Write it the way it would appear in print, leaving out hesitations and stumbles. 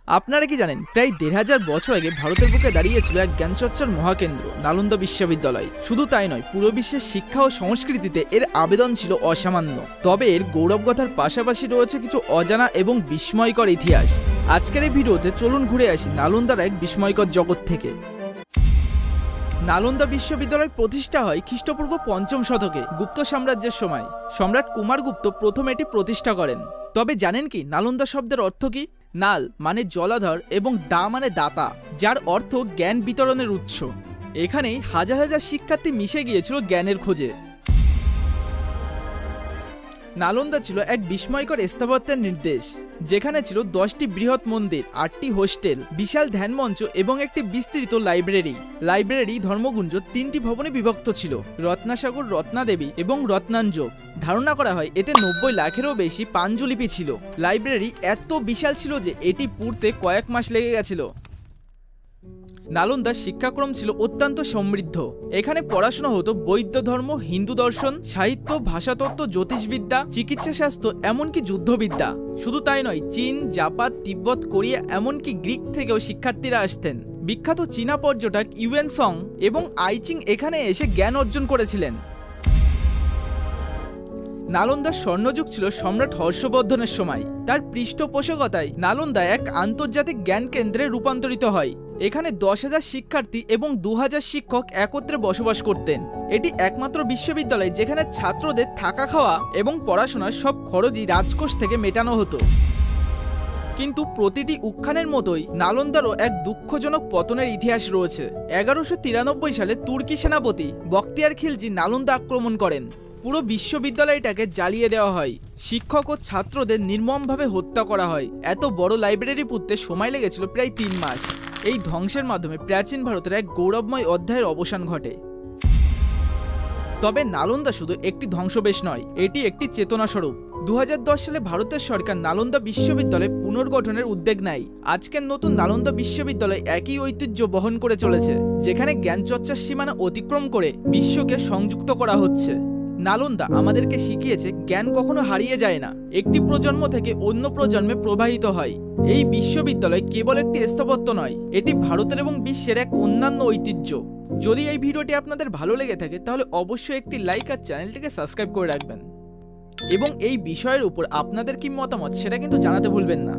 আপনারা কি জানেন প্রায় ১৫০০ বছর আগে ভারতের বুকে দাঁড়িয়েছিল এক জ্ঞানচর্চার মহাকেন্দ্র নালন্দা বিশ্ববিদ্যালয়। শুধু তাই নয়, পুরো বিশ্বের শিক্ষা ও সংস্কৃতিতে এর আবেদন ছিল অসামান্য। তবে এর গৌরবগাথার পাশাপাশি রয়েছে কিছু অজানা এবং বিস্ময়কর ইতিহাস। আজকের এই ভিডিওতে চলুন ঘুরে আসি নালন্দার এক বিস্ময়কর জগৎ থেকে। নালন্দা বিশ্ববিদ্যালয় প্রতিষ্ঠা হয় খ্রিস্টপূর্ব ৫ম শতকে গুপ্ত সাম্রাজ্যের সময়। সম্রাট কুমারগুপ্ত প্রথম এটি প্রতিষ্ঠা করেন। তবে জানেন কি নালন্দা শব্দের অর্থ কি? নাল মানে জলাধার এবং দা মানে দাতা, যার অর্থ জ্ঞান বিতরণের উৎস। এখানেই হাজার হাজার শিক্ষার্থী মিশে গিয়েছিল জ্ঞানের খোঁজে। নালন্দা ছিল এক বিস্ময়কর স্থাপত্যের নির্দেশ, যেখানে ছিল 10টি বৃহৎ মন্দির, 8টি হোস্টেল, বিশাল ধ্যানমঞ্চ এবং একটি বিস্তৃত লাইব্রেরি ধর্মগুঞ্জ 3টি ভবনে বিভক্ত ছিল: রত্নাসাগর, রত্নাদেবী এবং রত্নাঞ্জক। ধারণা করা হয় এতে 90 লাখেরও বেশি পাঞ্জুলিপি ছিল। লাইব্রেরি এত বিশাল ছিল যে এটি পড়তে কয়েক মাস লেগে গেছিল। নালন্দার শিক্ষাক্রম ছিল অত্যন্ত সমৃদ্ধ। এখানে পড়াশোনা হতো বৌদ্ধ ধর্ম, হিন্দু দর্শন, সাহিত্য, ভাষাতত্ত্ব, জ্যোতিষবিদ্যা, চিকিৎসা শাস্ত্র, এমনকি যুদ্ধবিদ্যা। শুধু তাই নয়, চীন, জাপান, তিব্বত, কোরিয়া, এমনকি গ্রিক থেকেও শিক্ষার্থীরা আসতেন। বিখ্যাত চীনা পর্যটক ইউয়েন সং এবং আইচিং এখানে এসে জ্ঞান অর্জন করেছিলেন। নালন্দার স্বর্ণযুগ ছিল সম্রাট হর্ষবর্ধনের সময়। তার পৃষ্ঠপোষকতায় নালন্দা এক আন্তর্জাতিক জ্ঞান কেন্দ্রে রূপান্তরিত হয়। এখানে 10,000 শিক্ষার্থী এবং 2000 শিক্ষক একত্রে বসবাস করতেন। এটি একমাত্র বিশ্ববিদ্যালয় যেখানে ছাত্রদের থাকা, খাওয়া এবং পড়াশোনার সব খরচই রাজকোষ থেকে মেটানো হতো। কিন্তু প্রতিটি উত্থানের মতোই নালন্দারও এক দুঃখজনক পতনের ইতিহাস রয়েছে। 1193 সালে তুর্কি সেনাপতি বখতিয়ার খিলজি নালন্দা আক্রমণ করেন। পুরো বিশ্ববিদ্যালয়টাকে জ্বালিয়ে দেওয়া হয়। শিক্ষক ও ছাত্রদের নির্মমভাবে হত্যা করা হয়। এত বড় লাইব্রেরি পুঁততে সময় লেগেছিল প্রায় 3 মাস। এই ধ্বংসের মাধ্যমে প্রাচীন ভারতের এক গৌরবময় অধ্যায়ের অবসান ঘটে। তবে নালন্দা শুধু একটি ধ্বংসবেশ নয়, এটি একটি চেতনা স্বরূপ। 2010 সালে ভারতের সরকার নালন্দা বিশ্ববিদ্যালয় পুনর্গঠনের উদ্যোগ নেয়। আজকের নতুন নালন্দা বিশ্ববিদ্যালয় একই ঐতিহ্য বহন করে চলেছে, যেখানে জ্ঞানচর্চার সীমানা অতিক্রম করে বিশ্বকে সংযুক্ত করা হচ্ছে। নালন্দা আমাদেরকে শিখিয়েছে জ্ঞান কখনো হারিয়ে যায় না, একটি প্রজন্ম থেকে অন্য প্রজন্মে প্রবাহিত হয়। এই বিশ্ববিদ্যালয় কেবল একটি স্থাপত্য নয়, এটি ভারতের এবং বিশ্বের এক অন্যান্য ঐতিহ্য। যদি এই ভিডিওটি আপনাদের ভালো লেগে থাকে তাহলে অবশ্যই একটি লাইক আর চ্যানেলটিকে সাবস্ক্রাইব করে রাখবেন। এবং এই বিষয়ের উপর আপনাদের কি মতামত সেটা কিন্তু জানাতে ভুলবেন না।